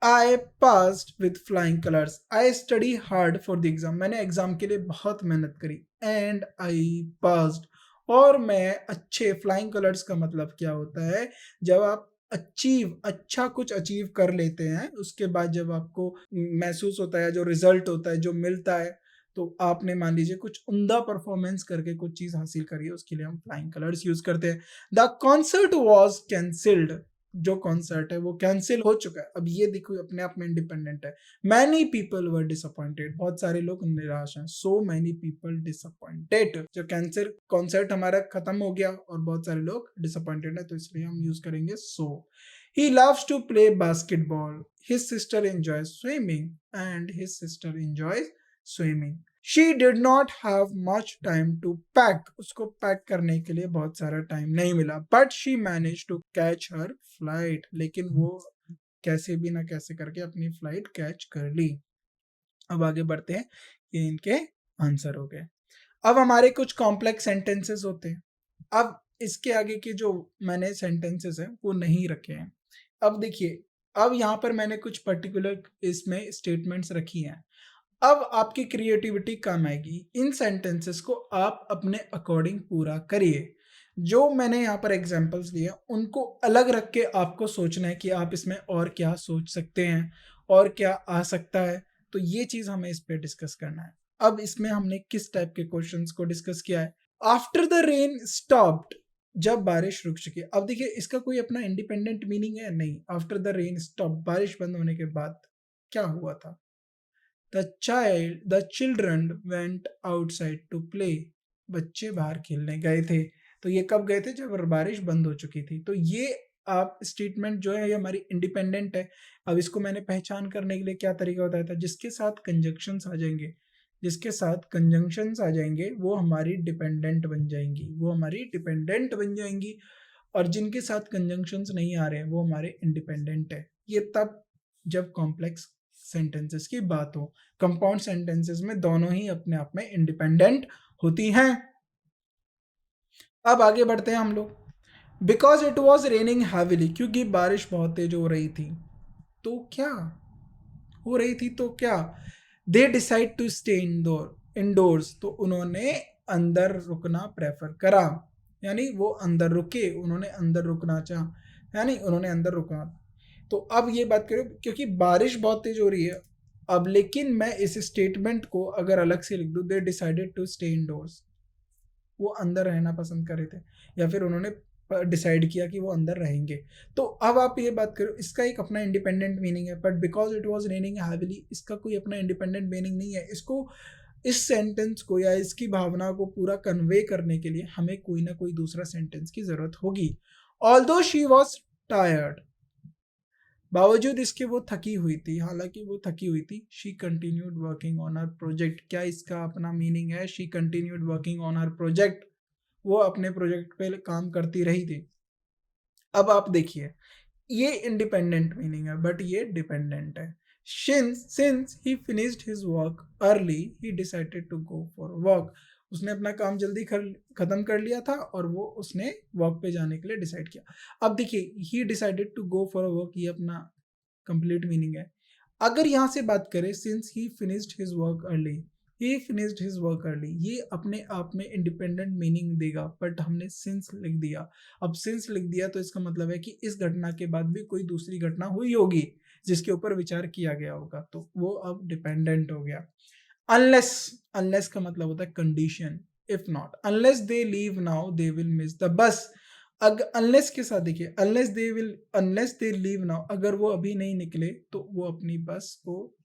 I passed with flying colours. I study hard for the exam, मैंने एग्जाम के लिए बहुत मेहनत करी, एंड आई पास्ड, और मैं अच्छे, फ्लाइंग कलर्स का मतलब क्या होता है, जब आप अचीव, अच्छा कुछ अचीव कर लेते हैं उसके बाद जब आपको महसूस होता है, जो रिजल्ट होता है, जो मिलता है, तो आपने मान लीजिए कुछ उम्दा परफॉर्मेंस करके कुछ चीज हासिल करी है, उसके लिए हम फ्लाइंग कलर्स यूज करते हैं। द कॉन्सर्ट वॉज कैंसिल्ड, जो कॉन्सर्ट है वो कैंसिल हो चुका है। अब ये देखो अपने आप में इंडिपेंडेंट है। मैनी पीपल वर डिसअपॉइंटेड, बहुत सारे लोग निराश हैं। सो मैनी पीपल डिसअपॉइंटेड, जो कैंसर कॉन्सर्ट हमारा खत्म हो गया और बहुत सारे लोग डिसअपॉइंटेड है, तो इसलिए हम यूज करेंगे so. He loves to play basketball, his sister enjoy swimming and his sister enjoy swimming. She did not have much time to pack, उसको पैक करने के लिए बहुत सारा टाइम नहीं मिला, but she manage to catch her flight, लेकिन वो कैसे भी ना कैसे करके अपनी फ्लाइट कैच कर ली। अब आगे बढ़ते हैं, ये इनके आंसर हो गए। अब हमारे कुछ कॉम्प्लेक्स सेंटेंसेस होते हैं। अब इसके आगे के जो मैंने सेंटेंसेस हैं वो नहीं रखे हैं। अब देखिए, अब यहाँ पर मैंने कुछ पर्टिकुलर इसमें स्टेटमेंट्स रखी हैं। अब आपकी क्रिएटिविटी कम आएगी, इन सेंटेंसेस को आप अपने अकॉर्डिंग पूरा करिए। जो मैंने यहाँ पर एग्जांपल्स लिए उनको अलग रख के आपको सोचना है कि आप इसमें और क्या सोच सकते हैं और क्या आ सकता है। तो ये चीज हमें इस पे डिस्कस करना है। अब इसमें हमने किस टाइप के क्वेश्चंस को डिस्कस किया है, आफ्टर द रेन स्टॉप्ड, जब बारिश रुक चुकी है। अब देखिए इसका कोई अपना इंडिपेंडेंट मीनिंग है नहीं, आफ्टर द रेन स्टॉप, बारिश बंद होने के बाद क्या हुआ था। the children went outside to play, बच्चे बाहर खेलने गए थे। तो ये कब गए थे? जब बारिश बंद हो चुकी थी। तो ये आप स्टेटमेंट जो है ये हमारी इंडिपेंडेंट है। अब इसको मैंने पहचान करने के लिए क्या तरीका बताया था? जिसके साथ कंजंक्शंस आ जाएंगे, जिसके साथ कंजंक्शंस आ जाएंगे वो हमारी डिपेंडेंट बन जाएंगी, वो हमारी डिपेंडेंट बन जाएंगी। और जिनके साथ कंजंक्शंस नहीं आ रहे हैं वो हमारे इंडिपेंडेंट है। ये तब जब कॉम्प्लेक्स सेंटेंसेस की बात हो। कंपाउंड सेंटेंसेस में दोनों ही अपने आप में इंडिपेंडेंट होती हैं। अब आगे बढ़ते हैं हम लोग। Because it was raining heavily, क्योंकि बारिश बहुत तेज हो रही थी। तो क्या हो रही थी? तो क्या they decide to stay indoors, तो उन्होंने अंदर रुकना प्रेफर करा, यानी वो अंदर रुके, उन्होंने अंदर रुकना चाहा, यानी उन्होंने अंदर रुका। तो अब ये बात करें, क्योंकि बारिश बहुत तेज हो रही है। अब लेकिन मैं इस स्टेटमेंट को अगर अलग से लिख दूं, they decided to stay indoors, वो अंदर रहना पसंद कर रहे थे, या फिर उन्होंने डिसाइड किया कि वो अंदर रहेंगे। तो अब आप ये बात करो, इसका एक अपना इंडिपेंडेंट मीनिंग है, but because it was raining heavily इसका कोई अपना इंडिपेंडेंट मीनिंग नहीं है। इसको, इस सेंटेंस को या इसकी भावना को पूरा कन्वे करने के लिए हमें कोई ना कोई दूसरा सेंटेंस की जरूरत होगी। ऑल्दो शी वॉज टायर्ड, बावजूद इसके वो थकी हुई थी, हालांकि वो थकी हुई थी। She continued working on her project, क्या इसका अपना मीनिंग है? She continued working on her project, वो अपने प्रोजेक्ट पे काम करती रही थी। अब आप देखिए, ये इंडिपेंडेंट मीनिंग है बट ये डिपेंडेंट है। Since he finished his work early he decided to go for walk, उसने अपना काम जल्दी खत्म कर लिया था और वो उसने वॉक पे जाने के लिए डिसाइड किया। अब देखिए, he decided to go for walk, ये अपना कंप्लीट मीनिंग है। अगर यहां से बात करें, since he finished his work early, he finished his work early, ये अपने आप में इंडिपेंडेंट मीनिंग देगा, बट हमने सिंस लिख दिया। अब सिंस लिख दिया तो इसका मतलब है कि इस घटना के बाद भी कोई दूसरी घटना हुई होगी जिसके ऊपर विचार किया गया होगा, तो वो अब डिपेंडेंट हो गया। अनलेस, अनलेस का मतलब होता है condition. If not, unless they leave now they will miss the bus. अगर अनलेस के साथ देखिए, अनलेस दे लीव नाउ, अगर वो अभी नहीं निकले तो वो अपनी बस को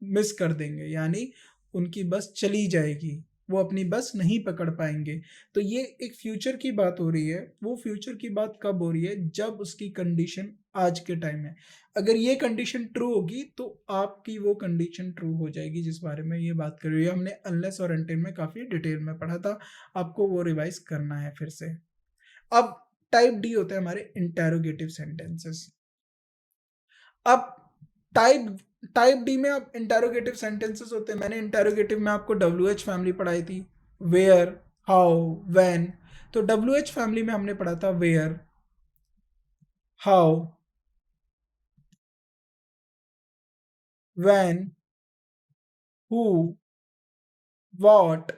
मिस कर देंगे, यानी उनकी बस चली जाएगी, वो अपनी बस नहीं पकड़ पाएंगे। तो ये एक फ्यूचर की बात हो रही है। वो फ्यूचर की बात कब हो रही है? जब उसकी कंडीशन आज के टाइम में, अगर ये कंडीशन ट्रू होगी तो आपकी वो कंडीशन ट्रू हो जाएगी जिस बारे में ये बात कर रही है। हमने अनलेस और अनटिल में काफी डिटेल में पढ़ा था, आपको वो रिवाइज करना है फिर से। अब टाइप डी होते हैं हमारे इंटेरोगेटिव सेंटेंसेस। अब टाइप टाइप डी में अब इंटेरोगेटिव सेंटेंसेस होते हैं। मैंने इंटेरोगेटिव में आपको WH फैमिली पढ़ाई थी, वेयर, हाउ, व्हेन। तो WH फैमिली में हमने पढ़ा था where, how, when, who, what,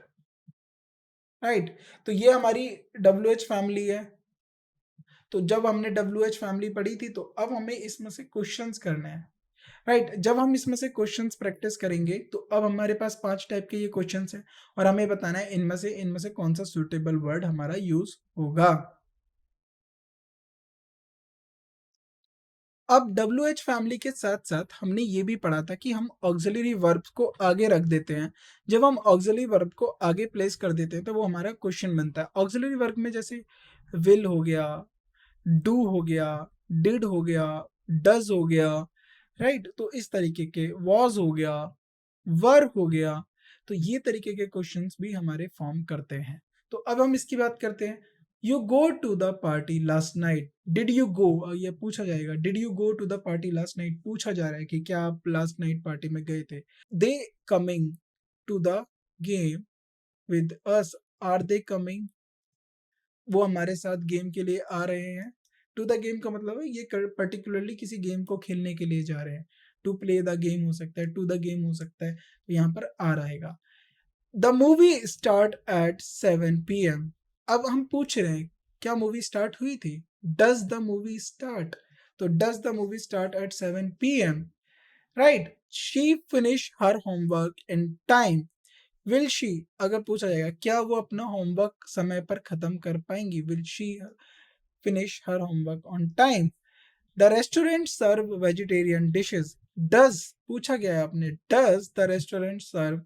right. तो ये हमारी WH फैमिली है। तो जब हमने WH फैमिली पढ़ी थी तो अब हमें इसमें से क्वेश्चंस करने हैं, राइट। जब हम इसमें से क्वेश्चंस प्रैक्टिस करेंगे तो अब हमारे पास 5 टाइप के ये क्वेश्चंस हैं और हमें बताना है इनमें से कौन सा सुटेबल वर्ड हमारा यूज होगा। अब WH फैमिली के साथ साथ हमने ये भी पढ़ा था कि हम ऑक्सिलरी वर्ब्स को आगे रख देते हैं। जब हम ऑक्सिलरी वर्ब को आगे प्लेस कर देते हैं तो वो हमारा क्वेश्चन बनता है। ऑक्सिलरी वर्ब में जैसे विल हो गया, डू हो गया, डिड हो गया, डज हो गया, राइट। तो इस तरीके के, वॉज हो गया, वर हो गया, तो ये तरीके के क्वेश्चंस भी हमारे फॉर्म करते हैं। तो अब हम इसकी बात करते हैं। You go to the party last night, did you go, ये पूछा जाएगा, did you go to the party last night, पूछा जा रहा है कि क्या आप लास्ट नाइट पार्टी में गए थे। They coming to the game with us, are they coming, वो हमारे साथ गेम के लिए आ रहे हैं। टू द गेम का मतलब है ये पर्टिकुलरली किसी गेम को खेलने के लिए जा रहे हैं। टू प्ले द गेम हो सकता है, टू द गेम हो सकता है, तो यहाँ पर आ रहेगा। The movie start at 7 PM। अब हम पूछ रहे हैं क्या मूवी स्टार्ट हुई थी? डज द मूवी स्टार्ट, तो does the movie start at 7 PM, right. She finish her homework in time, will she, अगर पूछा जाएगा क्या वो अपना होमवर्क समय पर खत्म कर पाएंगी, will she finish her homework on time. The restaurant serve vegetarian dishes, does पूछा गया है आपने, does the restaurant serve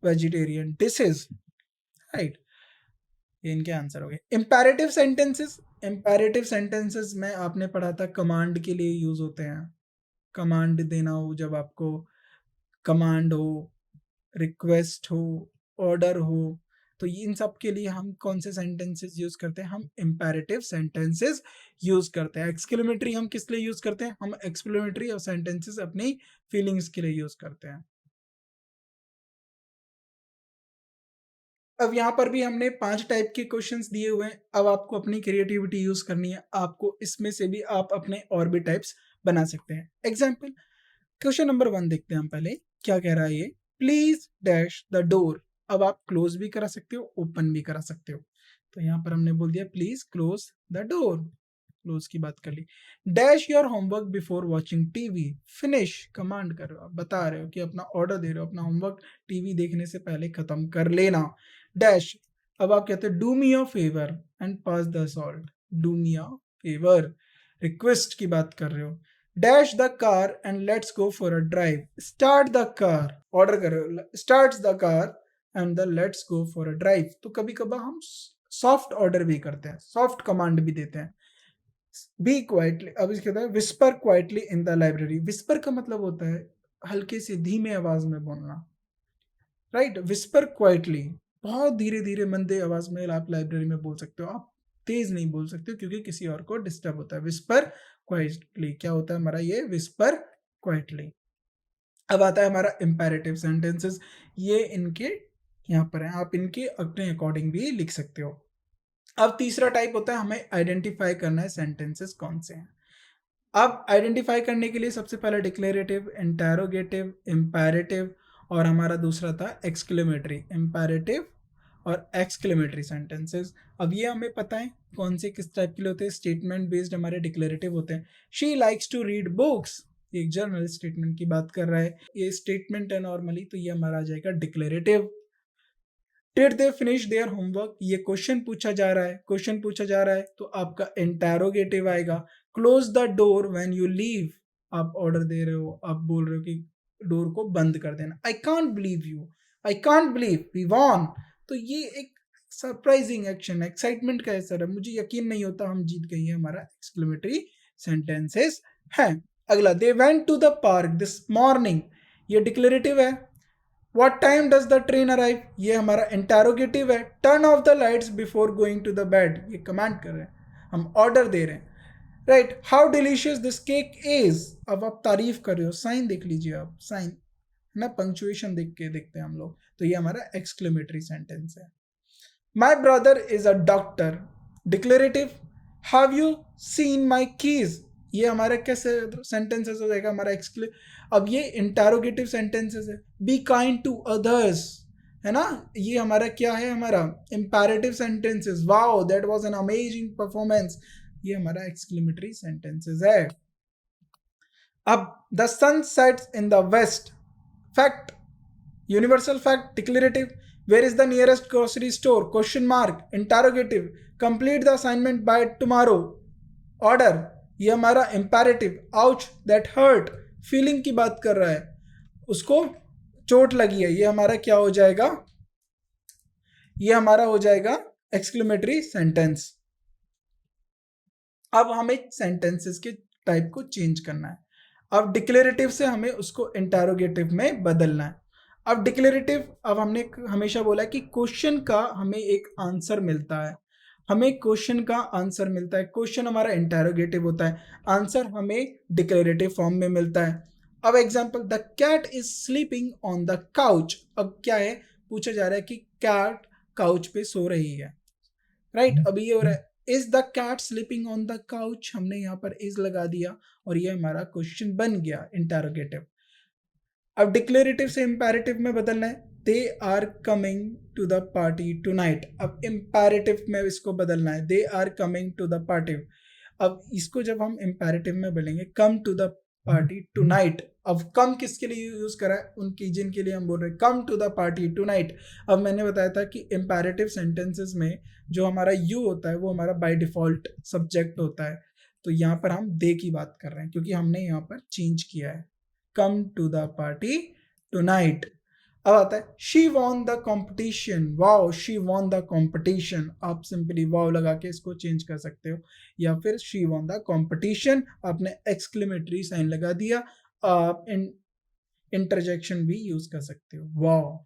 vegetarian dishes, right. ये इनके आंसर हो गए। इम्पेरेटिव सेंटेंसेस, इम्पेरेटिव सेंटेंसेस में आपने पढ़ा था कमांड के लिए यूज होते हैं। कमांड देना हो, जब आपको कमांड हो, रिक्वेस्ट हो, ऑर्डर हो, तो इन सब के लिए हम कौन से सेंटेंसेस यूज करते हैं? हम इम्पेरेटिव सेंटेंसेस यूज करते हैं। एक्सक्लेमेटरी हम किस लिए यूज करते हैं? हम एक्सक्लेमेटरी और सेंटेंसेस अपनी फीलिंग्स के लिए यूज करते हैं। अब यहाँ पर भी हमने 5 टाइप के क्वेश्चंस दिए हुए हैं। अब आपको अपनी क्रिएटिविटी यूज करनी है। आपको इसमें से भी आप अपने और भी टाइप्स बना सकते हैं। एग्जाम्पल, क्वेश्चन नंबर 1 देखते हैं हम पहले। क्या कह रहा है ये? Please dash the door. अब आप क्लोज भी करा सकते हो, ओपन भी करा सकते हो। तो यहाँ पर हमने बोल दिया please close the door, close की बात कर ली। Dash your homework before watching TV. Finish, command कर रहे हो, आप बता रहे हो कि अपना ऑर्डर दे रहे हो, अपना होमवर्क टीवी देखने से पहले खत्म कर लेना। डैश, अब आप कहते हो do me a favour and pass the salt. Do me a favour, request की बात कर रहे हो। Dash the car and let's go for a drive. Start the car, order कर रहे हो, start the car and the let's go for a drive. तो कभी कभार हम सॉफ्ट ऑर्डर भी करते हैं, सॉफ्ट कमांड भी देते हैं। बी क्वाइटली, अब इसके कहते हैं whisper quietly in the library. Whisper का मतलब होता है हल्के से धीमे आवाज में बोलना, राइट? विस्पर क्वाइटली, बहुत धीरे धीरे मंदे आवाज में आप लाइब्रेरी में बोल सकते हो। आप तेज नहीं बोल सकते हो क्योंकि किसी और को डिस्टर्ब होता है। विस्पर क्वाइटली क्या होता है हमारा? ये विस्पर क्वाइटली। अब आता है हमारा इंपेरेटिव सेंटेंसेस। ये इनके यहाँ पर है, आप इनके अपने अकॉर्डिंग भी लिख सकते हो। अब तीसरा टाइप होता है, हमें आइडेंटिफाई करना है सेंटेंसेस कौन से हैं। अब आइडेंटिफाई करने के लिए सबसे पहले डिक्लेरेटिव, इंटेरोगेटिव, इंपेरेटिव और हमारा दूसरा था एक्सक्लेमेटरी। इंपेरेटिव और एक्सक्लेमेटरी सेंटेंसेस। अब ये हमें पता है कौन से किस टाइप के लिए होते हैं। स्टेटमेंट बेस्ड हमारे डिक्लेरेटिव होते हैं। She likes to read books, एक जर्नल स्टेटमेंट की बात कर रहा है, ये स्टेटमेंट है नॉर्मली, तो ये हमारा आ जाएगा declarative. Did they finish their homework, ये क्वेश्चन पूछा जा रहा है, क्वेश्चन पूछा जा रहा है तो आपका इंटेरोगेटिव आएगा। Close the door when you leave, आप ऑर्डर दे रहे हो, आप बोल रहे हो कि डोर को बंद कर देना। I can't believe you, I can't believe we won, तो ये एक सरप्राइजिंग एक्शन है, एक्साइटमेंट का असर है, मुझे यकीन नहीं होता हम जीत गए। ये हमारा एक्सक्लेमेटरी सेंटेंसेस है। अगला, they went to the park this morning, ये डिक्लेरेटिव है। What time does the train arrive, ये हमारा इंटेरोगेटिव है। Turn off the lights before going to the bed, ये कमांड कर रहे हैं, हम ऑर्डर दे रहे हैं, right? How delicious this cake is, अब आप तारीफ कर रहे हो, साइन देख लीजिए आप, साइन ना, पंक्चुएशन देख के देखते हैं हम लोग, तो ये हमारा एक्सक्लेमेटरी सेंटेंस है। My brother is a doctor, declarative. Have you seen my keys, ये हमारा कैसे सेंटेंसेस हो जाएगा? हमारा एक्सक्ले, अब ये इंटेरोगेटिव सेंटेंसेस है। बी काइंड टू अदर्स, है ना, ये हमारा क्या है? हमारा imperative sentences. Wow that was an amazing performance, ये हमारा एक्सक्लेमेटरी सेंटेंसेस है। अब the sun sets in the west, fact, universal fact, declarative. Where is the nearest grocery store, question mark, interrogative. Complete the assignment by tomorrow, order, ये हमारा imperative. Ouch that hurt, feeling की बात कर रहा है, उसको चोट लगी है, ये हमारा क्या हो जाएगा? ये हमारा हो जाएगा एक्सक्लेमेटरी सेंटेंस। अब हमें सेंटेंसेस के टाइप को चेंज करना है। अब डिक्लेरेटिव से हमें उसको इंटेरोगेटिव में बदलना है। अब डिक्लेरेटिव, अब हमने हमेशा बोला कि क्वेश्चन का हमें एक आंसर मिलता है, हमें क्वेश्चन का आंसर मिलता है, क्वेश्चन हमारा इंटेरोगेटिव होता है, आंसर हमें डिक्लेरेटिव फॉर्म में मिलता है। अब example, the cat is sleeping on the couch, अब क्या है? पूछा जा रहा है कि कैट काउच पे सो रही है, राइट? अभी ये हो रहा है is the cat sleeping on the couch, हमने यहाँ पर इज लगा दिया और ये हमारा क्वेश्चन बन गया इंटेरोगेटिव। अब डिक्लेरेटिव से इंपेरेटिव में बदलना है। They are coming to the party tonight, अब इंपेरेटिव में इसको बदलना है, they are coming to the party. अब इसको जब हम इंपेरेटिव में बोलेंगे come to the party tonight, अब कम किसके लिए यूज करा है? उनकी जिनके लिए हम बोल रहे हैं come to the party tonight. अब मैंने बताया था कि इंपेरेटिव सेंटेंसेस में जो हमारा यू होता है वो हमारा बाय डिफॉल्ट सब्जेक्ट होता है, तो यहाँ पर हम दे की बात कर रहे हैं क्योंकि हमने यहाँ पर चेंज किया है, come to the party tonight. अब आता है she won the competition, wow she won the competition, आप सिंपली वाओ लगा के इसको चेंज कर सकते हो, या फिर शी वॉन द कॉम्पिटिशन आपने एक्सक्लेमेटरी साइन लगा दिया, आप इंटरजेक्शन भी यूज कर सकते हो, wow.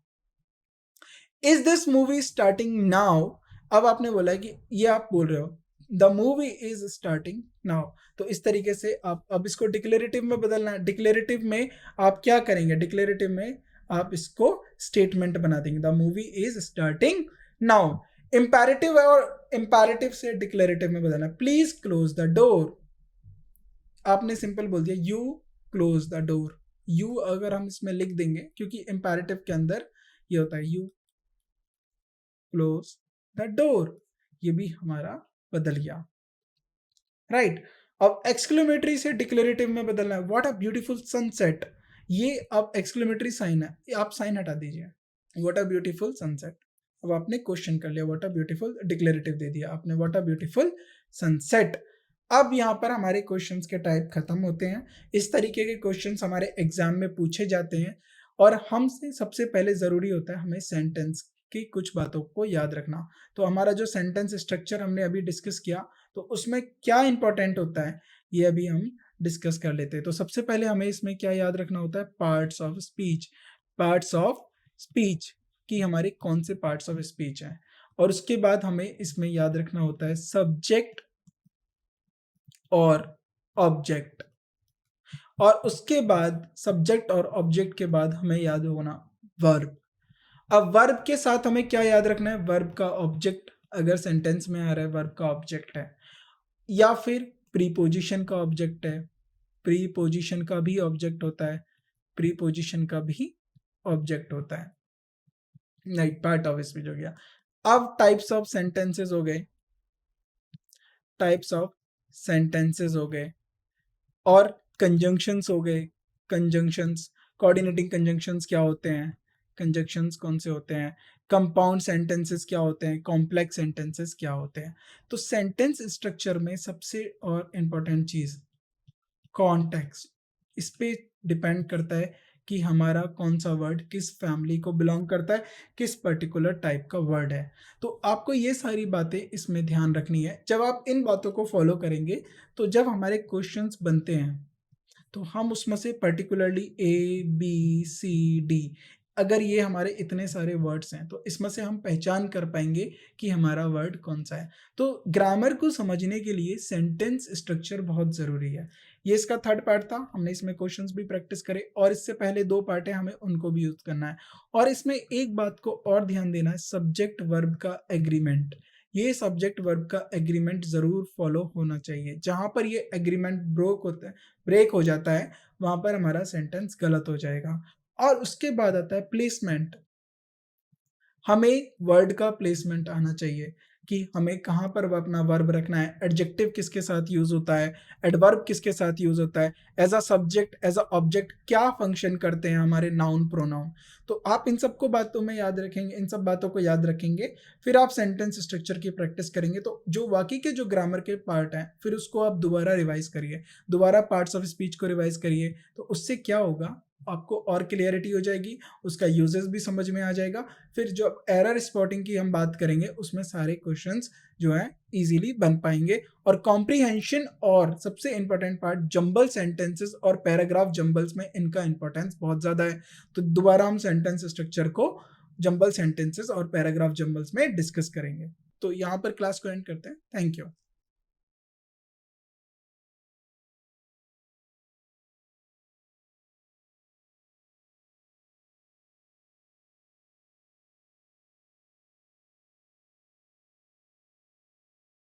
Is this movie starting now, अब आपने बोला है कि ये आप बोल रहे हो the movie is starting now, तो इस तरीके से आप अब इसको डिक्लेरेटिव में बदलना है। डिक्लेरेटिव में आप क्या करेंगे, डिक्लेरेटिव में आप इसको स्टेटमेंट बना देंगे, the movie is starting now. Imperative और इंपैरेटिव से डिक्लेरेटिव में बदलना, प्लीज क्लोज द डोर, आपने सिंपल बोल दिया you close the door, you अगर हम इसमें लिख देंगे क्योंकि इंपैरेटिव के अंदर ये होता है यू क्लोज द डोर, ये भी हमारा बदल गया, राइट। अब एक्सक्लेमेटरी से डिक्लेरेटिव में बदलना है, व्हाट अ ब्यूटीफुल सनसेट, ये अब एक्सक्लेमेटरी साइन है, आप साइन हटा दीजिए, व्हाट अ ब्यूटीफुल सनसेट। अब आपने क्वेश्चन कर लिया, व्हाट अ ब्यूटीफुल, डिक्लेरेटिव दे दिया आपने, व्हाट अ ब्यूटीफुल सनसेट। अब यहाँ पर हमारे क्वेश्चंस के टाइप खत्म होते हैं। इस तरीके के क्वेश्चंस हमारे एग्जाम में पूछे जाते हैं, और हमसे सबसे पहले ज़रूरी होता है हमें सेंटेंस की कुछ बातों को याद रखना। तो हमारा जो सेंटेंस स्ट्रक्चर हमने अभी डिस्कस किया, तो उसमें क्या इंपॉर्टेंट होता है ये अभी हम डिस्कस कर लेते हैं। तो सबसे पहले हमें इसमें क्या याद रखना होता है, parts of speech, parts of speech की हमारे कौन से पार्ट्स ऑफ स्पीच हैं, और उसके बाद हमें इसमें याद रखना होता है सब्जेक्ट और ऑब्जेक्ट, और उसके बाद सब्जेक्ट और ऑब्जेक्ट के बाद हमें याद होना वर्ब। अब वर्ब के साथ हमें क्या याद रखना है, वर्ब का ऑब्जेक्ट अगर सेंटेंस में आ रहा है वर्ब का ऑब्जेक्ट है, या फिर प्रीपोजिशन का ऑब्जेक्ट है, प्रीपोजिशन का भी ऑब्जेक्ट होता है, प्रीपोजिशन का भी ऑब्जेक्ट होता है, नहीं पार्ट ऑफ स्पीच हो गया। अब टाइप्स ऑफ सेंटेंसेस हो गए, टाइप्स ऑफ सेंटेंसेस हो गए, और कंजंक्शंस हो गए, कंजंक्शंस, कोऑर्डिनेटिंग कंजंक्शंस क्या होते हैं, कंजंक्शंस कौन से होते हैं, कंपाउंड सेंटेंसेस क्या होते हैं, कॉम्प्लेक्स सेंटेंसेस क्या होते हैं। तो सेंटेंस स्ट्रक्चर में सबसे और इम्पोर्टेंट चीज कॉन्टेक्स्ट, इस पे डिपेंड करता है कि हमारा कौन सा वर्ड किस फैमिली को बिलोंग करता है, किस पर्टिकुलर टाइप का वर्ड है। तो आपको ये सारी बातें इसमें ध्यान रखनी है। जब आप इन बातों को फॉलो करेंगे, तो जब हमारे क्वेश्चंस बनते हैं तो हम उसमें से particularly A B C D, अगर ये हमारे इतने सारे वर्ड्स हैं तो इसमें से हम पहचान कर पाएंगे कि हमारा वर्ड कौन सा है। तो ग्रामर को समझने के लिए सेंटेंस स्ट्रक्चर बहुत ज़रूरी है। ये इसका थर्ड पार्ट था, हमने इसमें क्वेश्चंस भी प्रैक्टिस करे, और इससे पहले दो पार्ट है, हमें उनको भी यूज करना है। और इसमें एक बात को और ध्यान देना है, सब्जेक्ट वर्ब का एग्रीमेंट, ये सब्जेक्ट वर्ब का एग्रीमेंट जरूर फॉलो होना चाहिए। जहां पर ये एग्रीमेंट ब्रेक हो जाता है, वहां पर हमारा सेंटेंस गलत हो जाएगा। और उसके बाद आता है प्लेसमेंट, हमें वर्ड का प्लेसमेंट आना चाहिए कि हमें कहाँ पर अपना वर्ब रखना है, एडजेक्टिव किसके साथ यूज होता है, एडवर्ब किसके साथ यूज होता है, as a subject as a object क्या फंक्शन करते हैं हमारे नाउन प्रोनाउन। तो आप इन सबको बातों में याद रखेंगे, इन सब बातों को याद रखेंगे, फिर आप सेंटेंस स्ट्रक्चर की प्रैक्टिस करेंगे। तो जो बाकी के जो ग्रामर के पार्ट हैं, फिर उसको आप दोबारा रिवाइज करिए, दोबारा पार्ट्स ऑफ स्पीच को रिवाइज करिए, तो उससे क्या होगा, आपको और क्लियरिटी हो जाएगी, उसका यूजेस भी समझ में आ जाएगा। फिर जो एरर स्पॉटिंग की हम बात करेंगे, उसमें सारे क्वेश्चंस जो है इजीली बन पाएंगे। और कॉम्प्रीहेंशन, और सबसे इंपॉर्टेंट पार्ट जंबल सेंटेंसेस और पैराग्राफ जंबल्स में इनका इंपॉर्टेंस बहुत ज़्यादा है। तो दोबारा हम सेंटेंस स्ट्रक्चर को जंबल सेंटेंसेस और पैराग्राफ जंबल्स में डिस्कस करेंगे। तो यहाँ पर क्लास को एंड करते हैं। Thank you.